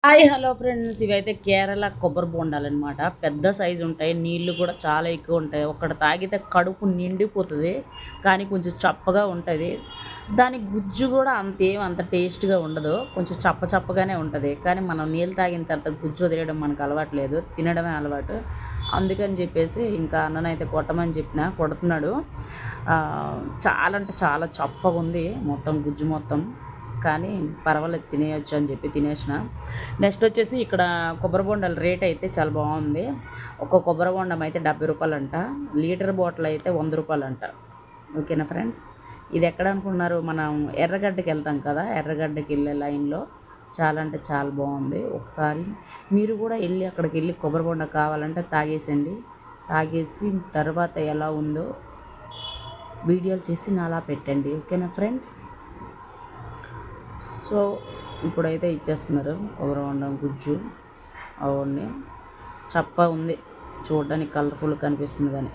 Hi hello friends, ఇవైతే కేరళ కొబ్బరి బొండాలన్నమాట. పెద్ద సైజు ఉంటాయి, నీళ్ళు కూడా చాలా ఎక్కువ ఉంటాయి. ఒక్కటి తాగితే కడుపు నిండిపోతుంది, కానీ కొంచెం చప్పగా ఉంటుంది. దాని గుజ్జు కూడా అంత టేస్ట్గా ఉండదు, కొంచెం చప్పగానే ఉంటుంది. కానీ మనం నీళ్ళు తాగిన తర్వాత గుజ్జు వదిలేయడం మనకు అలవాట్లేదు, తినడమే అలవాటు. అందుకని చెప్పేసి ఇంకా అన్ననైతే కొట్టమని చెప్పిన, కొడుతున్నాడు. చాలా అంటే చాలా చప్పగా ఉంది మొత్తం గుజ్జు మొత్తం, కానీ పర్వాలేదు తినేయొచ్చు అని చెప్పి తినేసిన. నెక్స్ట్ వచ్చేసి ఇక్కడ కొబ్బరి బొండాల రేట్ అయితే చాలా బాగుంది. ఒక కొబ్బరి బొండం అయితే 70 రూపాయలు అంట, లీటర్ బాటిల్ అయితే 100 రూపాయలు అంట. ఓకేనా ఫ్రెండ్స్, ఇది ఎక్కడ అనుకున్నారు? మనం ఎర్రగడ్డకి వెళ్తాం కదా, ఎర్రగడ్డకి వెళ్ళే లైన్లో. చాలా అంటే చాలా బాగుంది. ఒకసారి మీరు కూడా వెళ్ళి అక్కడికి వెళ్ళి కొబ్బరి బొండ కావాలంటే తాగేసండి. తాగేసి తర్వాత ఎలా ఉందో వీడియోలు చేసి నాలా పెట్టండి. ఓకేనా ఫ్రెండ్స్. సో ఇప్పుడైతే ఇచ్చేస్తున్నారు కొబ్బరి బొండం గుజ్జు. అవన్నీ చప్ప ఉంది, చూడడానికి కలర్ఫుల్ కనిపిస్తుంది కానీ